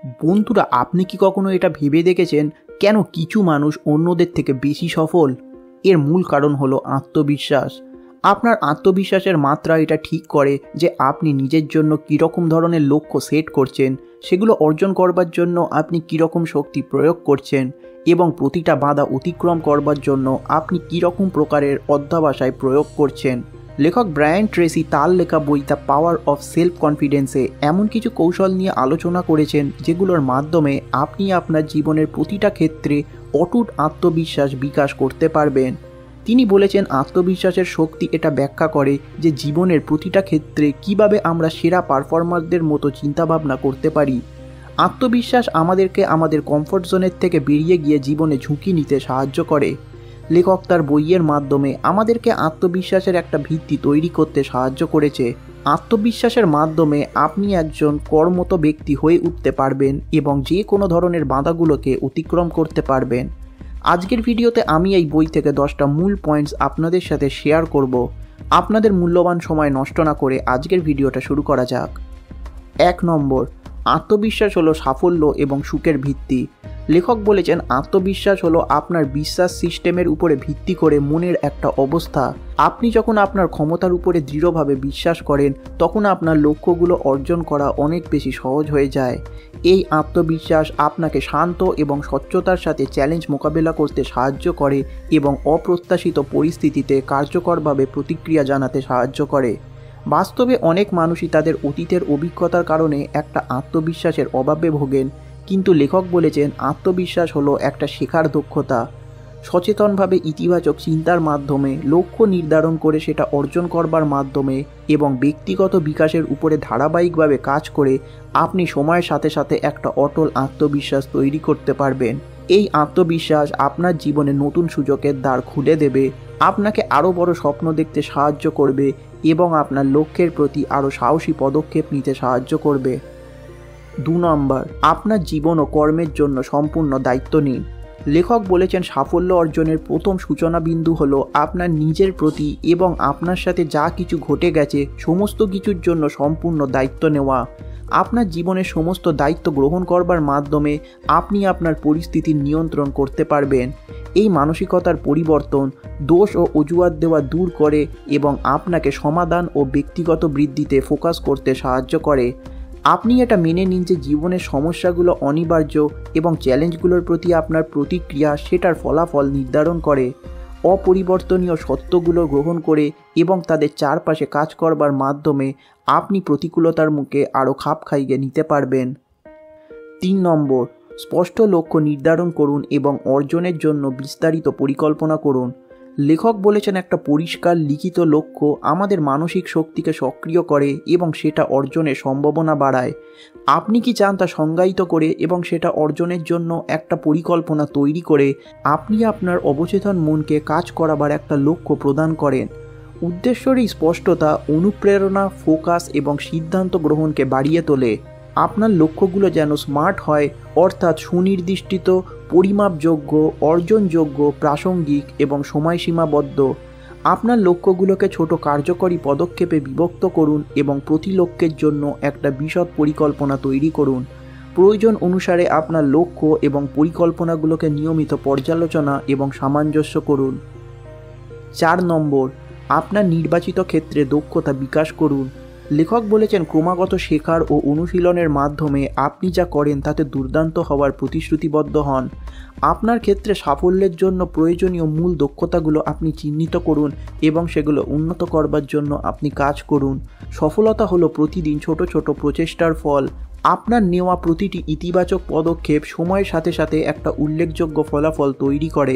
বন্ধুরা, আপনি কি কখনো এটা ভেবে দেখেছেন কেন কিছু মানুষ অন্যদের থেকে বেশি সফল? এর মূল কারণ হলো আত্মবিশ্বাস। আপনার আত্মবিশ্বাসের মাত্রা এটা ঠিক করে যে আপনি নিজের জন্য কীরকম ধরনের লক্ষ্য সেট করছেন, সেগুলো অর্জন করবার জন্য আপনি কীরকম শক্তি প্রয়োগ করছেন এবং প্রতিটা বাধা অতিক্রম করবার জন্য আপনি কীরকম প্রকারের অধ্যবসায় প্রয়োগ করছেন। লেখক ব্রায়ান ট্রেসি তার লেখা বই দ্য পাওয়ার অফ সেলফ কনফিডেন্সে এমন কিছু কৌশল নিয়ে আলোচনা করেছেন যেগুলোর মাধ্যমে আপনি আপনার জীবনের প্রতিটা ক্ষেত্রে অটুট আত্মবিশ্বাস বিকাশ করতে পারবেন। তিনি বলেছেন, আত্মবিশ্বাসের শক্তি এটা ব্যাখ্যা করে যে জীবনের প্রতিটা ক্ষেত্রে কিভাবে আমরা সেরা পারফর্মারদের মতো চিন্তাভাবনা করতে পারি। আত্মবিশ্বাস আমাদেরকে আমাদের কমফোর্ট জোনের থেকে বেরিয়ে গিয়ে জীবনে ঝুঁকি নিতে সাহায্য করে। লেখক তার বইয়ের মাধ্যমে আমাদেরকে আত্মবিশ্বাসের একটা ভিত্তি তৈরি করতে সাহায্য করেছে। আত্মবিশ্বাসের মাধ্যমে আপনি একজন কর্মঠ ব্যক্তি হয়ে উঠতে পারবেন এবং যে কোনো ধরনের বাধাগুলোকে অতিক্রম করতে পারবেন। আজকের ভিডিওতে আমি এই বই থেকে 10টা মূল পয়েন্টস আপনাদের সাথে শেয়ার করব। আপনাদের মূল্যবান সময় নষ্ট না করে আজকের ভিডিওটা শুরু করা যাক। 1 নম্বর, আত্মবিশ্বাস হলো সাফল্য এবং সুখের ভিত্তি। লেখক বলেছেন, আত্মবিশ্বাস হলো আপনার বিশ্বাস সিস্টেমের উপরে ভিত্তি করে মনের একটা অবস্থা। আপনি যখন আপনার ক্ষমতার উপরে দৃঢ়ভাবে বিশ্বাস করেন, তখন আপনার লক্ষ্যগুলো অর্জন করা অনেক বেশি সহজ হয়ে যায়। এই আত্মবিশ্বাস আপনাকে শান্ত এবং স্বচ্ছতার সাথে চ্যালেঞ্জ মোকাবেলা করতে সাহায্য করে এবং অপ্রত্যাশিত পরিস্থিতিতে কার্যকরভাবে প্রতিক্রিয়া জানাতে সাহায্য করে। বাস্তবে অনেক মানুষই তাদের অতীতের অভিজ্ঞতার কারণে একটা আত্মবিশ্বাসের অভাবে ভোগেন, কিন্তু লেখক বলেছেন আত্মবিশ্বাস হলো একটা শেখার দক্ষতা। সচেতনভাবে ইতিবাচক চিন্তার মাধ্যমে লক্ষ্য নির্ধারণ করে সেটা অর্জন করবার মাধ্যমে এবং ব্যক্তিগত বিকাশের উপরে ধারাবাহিকভাবে কাজ করে আপনি সময়ের সাথে সাথে একটা অটল আত্মবিশ্বাস তৈরি করতে পারবেন। এই আত্মবিশ্বাস আপনার জীবনে নতুন সুযোগের দ্বার খুলে দেবে, আপনাকে আরও বড় স্বপ্ন দেখতে সাহায্য করবে এবং আপনার লক্ষ্যের প্রতি আরও সাহসী পদক্ষেপ নিতে সাহায্য করবে। 2 নম্বর, আপনার জীবন ও কর্মের জন্য সম্পূর্ণ দায়িত্ব নিন। লেখক বলেছেন, সাফল্য অর্জনের প্রথম সূচনা বিন্দু হলো আপনার নিজের প্রতি এবং আপনার সাথে যা কিছু ঘটে গেছে সমস্ত কিছুর জন্য সম্পূর্ণ দায়িত্ব নেওয়া। আপনার জীবনের সমস্ত দায়িত্ব গ্রহণ করবার মাধ্যমে আপনি আপনার পরিস্থিতির নিয়ন্ত্রণ করতে পারবেন। এই মানসিকতার পরিবর্তন দোষ ও অজুহাত দেওয়া দূর করে এবং আপনাকে সমাধান ও ব্যক্তিগত বৃদ্ধিতে ফোকাস করতে সাহায্য করে। আপনি এটা মেনে নিন যে জীবনের সমস্যাগুলো অনিবার্য এবং চ্যালেঞ্জগুলোর প্রতি আপনার প্রতিক্রিয়া সেটার ফলাফল নির্ধারণ করে। অপরিবর্তনীয় সত্যগুলো গ্রহণ করে এবং তাদের চারপাশে কাজ করবার মাধ্যমে আপনি প্রতিকূলতার মুখে আরও খাপ খাইয়ে নিতে পারবেন। 3 নম্বর, স্পষ্ট লক্ষ্য নির্ধারণ করুন এবং অর্জনের জন্য বিস্তারিত পরিকল্পনা করুন। লেখক বলেছেন, একটা পরিষ্কার লিখিত লক্ষ্য আমাদের মানসিক শক্তিকে সক্রিয় করে এবং সেটা অর্জনের সম্ভাবনা বাড়ায়। আপনি কি চান তা সংজ্ঞায়িত করে এবং সেটা অর্জনের জন্য একটা পরিকল্পনা তৈরি করে আপনি আপনার অবচেতন মনকে কাজ করাবার একটা লক্ষ্য প্রদান করেন। উদ্দেশ্যের এই স্পষ্টতা অনুপ্রেরণা, ফোকাস এবং সিদ্ধান্ত গ্রহণকে বাড়িয়ে তোলে। আপনার লক্ষ্যগুলো যেন স্মার্ট হয়, অর্থাৎ সুনির্দিষ্ট, পরিমাপযোগ্য, অর্জনযোগ্য, প্রাসঙ্গিক এবং সময়সীমাবদ্ধ। আপনার লক্ষ্যগুলোকে ছোট কার্যকরী পদক্ষেপে বিভক্ত করুন এবং প্রতি লক্ষ্যের জন্য একটা বিশদ পরিকল্পনা তৈরি করুন। প্রয়োজন অনুসারে আপনার লক্ষ্য এবং পরিকল্পনাগুলোকে নিয়মিত পর্যালোচনা এবং সামঞ্জস্য করুন। 4 নম্বর, আপনার নির্বাচিত ক্ষেত্রে দক্ষতা বিকাশ করুন। লেখক বলেছেন, ক্রমাগত শেখার ও অনুশীলনের মাধ্যমে আপনি যা করেন তাতে দুর্দান্ত হওয়ার প্রতিশ্রুতিবদ্ধ হন। আপনার ক্ষেত্রে সাফল্যের জন্য প্রয়োজনীয় মূল দক্ষতাগুলো আপনি চিহ্নিত করুন এবং সেগুলো উন্নত করবার জন্য আপনি কাজ করুন। সফলতা হলো প্রতিদিন ছোট ছোট প্রচেষ্টার ফল। আপনার নেওয়া প্রতিটি ইতিবাচক পদক্ষেপ সময়ের সাথে সাথে একটা উল্লেখযোগ্য ফলাফল তৈরি করে।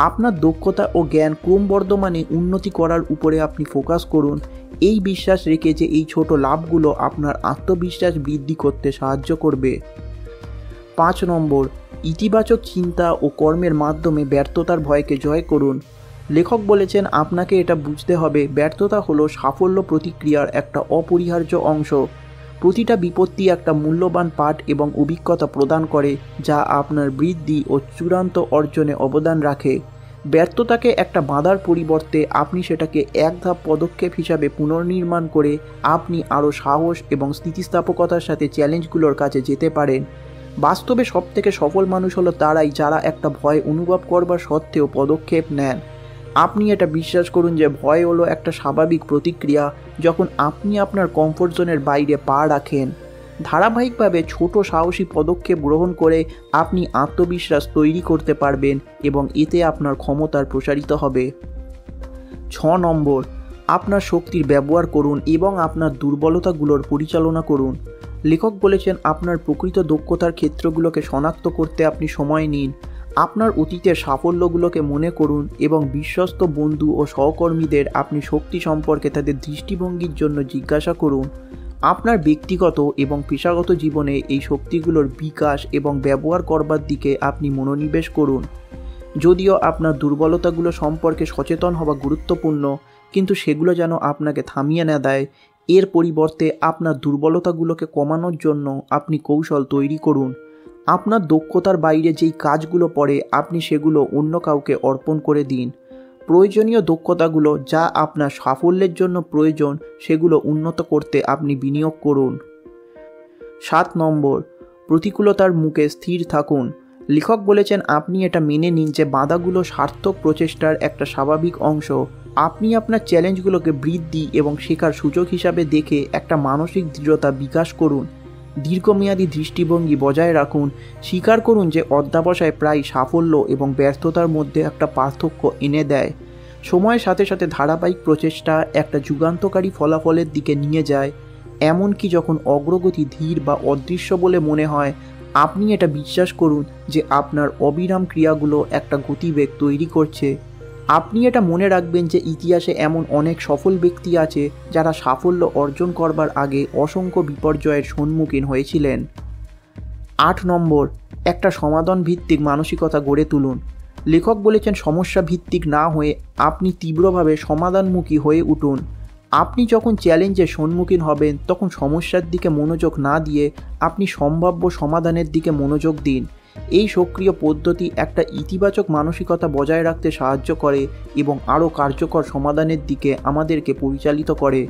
আপনার দক্ষতা ও জ্ঞান ক্রমবর্ধমানে উন্নতি করার উপরে আপনি ফোকাস করুন, এই বিশ্বাস রেখে যে এই ছোট লাভগুলো আপনার আত্মবিশ্বাস বৃদ্ধি করতে সাহায্য করবে। 5 নম্বর, ইতিবাচক চিন্তা ও কর্মের মাধ্যমে ব্যর্থতার ভয়কে জয় করুন। লেখক বলেছেন, আপনাকে এটা বুঝতে হবে, ব্যর্থতা হলো সাফল্য প্রতিক্রিয়ার একটা অপরিহার্য অংশ। প্রতিটা বিপত্তি একটা মূল্যবান পাঠ এবং অভিজ্ঞতা প্রদান করে যা আপনার বৃদ্ধি ও চূড়ান্ত অর্জনে অবদান রাখে। ব্যর্থতাকে একটা বাধার পরিবর্তে আপনি সেটাকে এক ধাপ পদক্ষেপ হিসাবে পুনর্নির্মাণ করে আপনি আরও সাহস এবং স্থিতিস্থাপকতার সাথে চ্যালেঞ্জগুলোর কাছে যেতে পারেন। বাস্তবে সবথেকে সফল মানুষ হলো তারাই যারা একটা ভয় অনুভব করবার সত্ত্বেও পদক্ষেপ নেন। আপনি এটা বিশ্বাস করুন যে ভয় হলো একটা স্বাভাবিক প্রতিক্রিয়া যখন আপনি আপনার কমফোর্ট জোনের বাইরে পা রাখেন। ধারাবাহিকভাবে ছোট সাহসী পদক্ষেপ গ্রহণ করে আপনি আত্মবিশ্বাস তৈরি করতে পারবেন এবং এতে আপনার ক্ষমতার প্রসারিত হবে। 6 নম্বর, আপনার শক্তির ব্যবহার করুন এবং আপনার দুর্বলতাগুলোর পরিচালনা করুন। লেখক বলেছেন আপনার প্রকৃত দক্ষতার ক্ষেত্রগুলোকে শনাক্ত করতে আপনি সময় নিন। আপনার অতীতের সাফল্যগুলোকে মনে করুন এবং বিশ্বস্ত বন্ধু ও সহকর্মীদের আপনি শক্তি সম্পর্কে তাদের দৃষ্টিভঙ্গির জন্য জিজ্ঞাসা করুন। আপনার ব্যক্তিগত এবং পেশাগত জীবনে এই শক্তিগুলোর বিকাশ এবং ব্যবহার করবার দিকে আপনি মনোনিবেশ করুন। যদিও আপনার দুর্বলতাগুলো সম্পর্কে সচেতন হওয়া গুরুত্বপূর্ণ, কিন্তু সেগুলো যেন আপনাকে থামিয়ে না দেয়। এর পরিবর্তে আপনার দুর্বলতাগুলোকে কমানোর জন্য আপনি কৌশল তৈরি করুন। আপনার দক্ষতার বাইরে যেই কাজগুলো পড়ে আপনি সেগুলো অন্য কাউকে অর্পণ করে দিন। প্রয়োজনীয় দক্ষতাগুলো যা আপনার সাফল্যের জন্য প্রয়োজন সেগুলো উন্নত করতে আপনি বিনিয়োগ করুন। 7 নম্বর, প্রতিকূলতার মুখে স্থির থাকুন। লেখক বলেছেন আপনি এটা মেনে নিন যে বাধাগুলো সার্থক প্রচেষ্টার একটা স্বাভাবিক অংশ। আপনি আপনার চ্যালেঞ্জগুলোকে বৃদ্ধি এবং শেখার সুযোগ হিসাবে দেখে একটা মানসিক দৃঢ়তা বিকাশ করুন। দীর্ঘমেয়াদী দৃষ্টিভঙ্গি বজায় রাখুন। স্বীকার করুন যে অধ্যবসায় প্রায় সাফল্য এবং ব্যর্থতার মধ্যে একটা পার্থক্য এনে দেয়। সময়ের সাথে সাথে ধারাবাহিক প্রচেষ্টা একটা যুগান্তকারী ফলাফলের দিকে নিয়ে যায়। এমনকি যখন অগ্রগতি ধীর বা অদৃশ্য বলে মনে হয়, আপনি এটা বিশ্বাস করুন যে আপনার অবিরাম ক্রিয়াগুলো একটা গতিবেগ তৈরি করছে। আপনি এটা মনে রাখবেন যে ইতিহাসে এমন অনেক সফল ব্যক্তি আছে যারা সাফল্য অর্জন করবার আগে অসংখ্য বিপর্যয়ের সম্মুখীন হয়েছিলেন। 8 নম্বর, একটা সমাধান ভিত্তিক মানসিকতা গড়ে তুলুন। লেখক বলেছেন সমস্যা ভিত্তিক না হয়ে আপনি তীব্রভাবে সমাধানমুখী হয়ে উঠুন। আপনি যখন চ্যালেঞ্জের সম্মুখীন হবেন তখন সমস্যার দিকে মনোযোগ না দিয়ে আপনি সম্ভাব্য সমাধানের দিকে মনোযোগ দিন। এই সক্রিয় পদ্ধতি একটা ইতিবাচক মানসিকতা বজায় রাখতে সাহায্য করে এবং আরও কার্যকর সমাধানের দিকে আমাদেরকে পরিচালিত করে।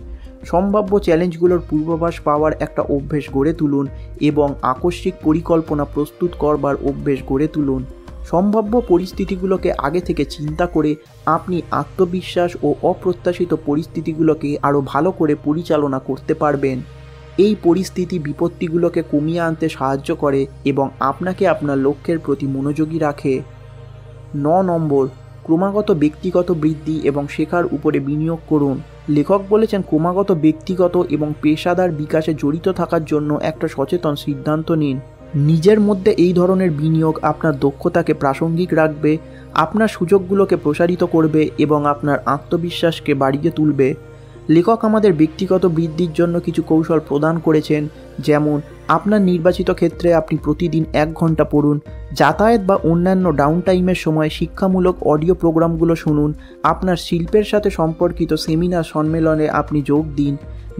সম্ভাব্য চ্যালেঞ্জগুলোর পূর্বাভাস পাওয়ার একটা অভ্যেস গড়ে তুলুন এবং আকস্মিক পরিকল্পনা প্রস্তুত করবার অভ্যেস গড়ে তুলুন। সম্ভাব্য পরিস্থিতিগুলোকে আগে থেকে চিন্তা করে আপনি আত্মবিশ্বাস ও অপ্রত্যাশিত পরিস্থিতিগুলোকে আরও ভালো করে পরিচালনা করতে পারবেন। এই পরিস্থিতি বিপত্তিগুলোকে কমিয়ে আনতে সাহায্য করে এবং আপনাকে আপনার লক্ষ্যের প্রতি মনোযোগী রাখে। 9 নম্বর, ক্রমাগত ব্যক্তিগত বৃদ্ধি এবং শেখার উপরে বিনিয়োগ করুন। লেখক বলেছেন ক্রমাগত ব্যক্তিগত এবং পেশাদার বিকাশে জড়িত থাকার জন্য একটা সচেতন সিদ্ধান্ত নিন। নিজের মধ্যে এই ধরনের বিনিয়োগ আপনার দক্ষতাকে প্রাসঙ্গিক রাখবে, আপনার সুযোগগুলোকে প্রসারিত করবে এবং আপনার আত্মবিশ্বাসকে বাড়িয়ে তুলবে। লেখক আমাদের ব্যক্তিগত বৃদ্ধির জন্য কিছু কৌশল প্রদান করেছেন, যেমন আপনার নির্বাচিত ক্ষেত্রে আপনি প্রতিদিন 1 ঘন্টা পড়ুন, যাতায়াত বা অন্যান্য ডাউন টাইমের সময় শিক্ষামূলক অডিও প্রোগ্রামগুলো শুনুন, আপনার শিল্পের সাথে সম্পর্কিত সেমিনার সম্মেলনে আপনি যোগ দিন,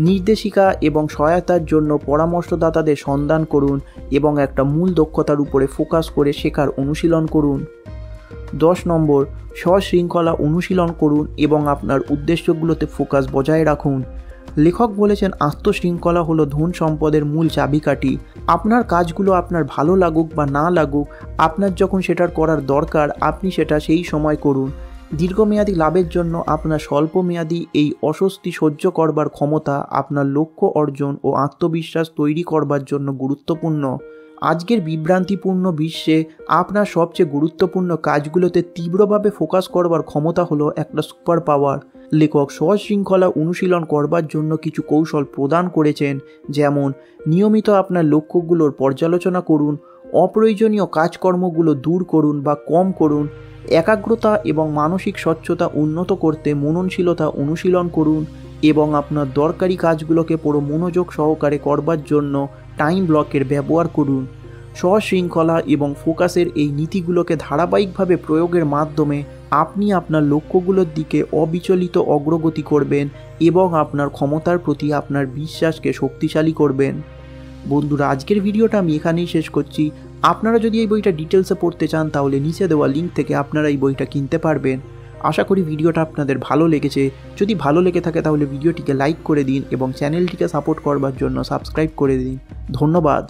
নির্দেশিকা এবং সহায়তার জন্য পরামর্শদাতাদের সন্ধান করুন এবং একটা মূল দক্ষতার উপরে ফোকাস করে শেখার অনুশীলন করুন। 10 নম্বর, স্বশৃঙ্খলা অনুশীলন করুন এবং আপনার উদ্দেশ্যগুলোতে ফোকাস বজায় রাখুন। লেখক বলেছেন আত্মশৃঙ্খলা হলো ধন সম্পদের মূল চাবিকাঠি। আপনার কাজগুলো আপনার ভালো লাগুক বা না লাগুক, আপনার যখন সেটার করার দরকার আপনি সেটা সেই সময় করুন। দীর্ঘমেয়াদী লাভের জন্য আপনার স্বল্পমেয়াদী এই অস্বস্তি সহ্য করবার ক্ষমতা আপনার লক্ষ্য অর্জন ও আত্মবিশ্বাস তৈরি করবার জন্য গুরুত্বপূর্ণ। আজকের বিভ্রান্তিপূর্ণ বিশ্বে আপনার সবচেয়ে গুরুত্বপূর্ণ কাজগুলোতে তীব্রভাবে ফোকাস করবার ক্ষমতা হলো একটা সুপার পাওয়ার। লেখক স্বশৃঙ্খলা অনুশীলন করবার জন্য কিছু কৌশল প্রদান করেছেন, যেমন নিয়মিত আপনার লক্ষ্যগুলোর পর্যালোচনা করুন, অপ্রয়োজনীয় কাজকর্মগুলো দূর করুন বা কম করুন, একাগ্রতা এবং মানসিক স্বচ্ছতা উন্নত করতে মননশীলতা অনুশীলন করুন এবং আপনার দরকারি কাজগুলোকে পুরো মনোযোগ সহকারে করবার জন্য টাইম ব্লকের ব্যবহার করুন। স্বশৃঙ্খলা এবং ফোকাসের এই নীতিগুলোকে ধারাবাহিকভাবে প্রয়োগের মাধ্যমে আপনি আপনার লক্ষ্যগুলোর দিকে অবিচলিত অগ্রগতি করবেন এবং আপনার ক্ষমতার প্রতি আপনার বিশ্বাসকে শক্তিশালী করবেন। বন্ধুরা, আজকের ভিডিওটা আমি এখানেই শেষ করছি। আপনারা যদি এই বইটা ডিটেলসে পড়তে চান তাহলে নিচে দেওয়া লিঙ্ক থেকে আপনারা এই বইটা কিনতে পারবেন। আশা করি ভিডিওটা আপনাদের ভালো লেগেছে। যদি ভালো লেগে থাকে তাহলে ভিডিওটিকে লাইক করে দিন এবং চ্যানেলটিকে সাপোর্ট করবার জন্য সাবস্ক্রাইব করে দিন। ধন্যবাদ।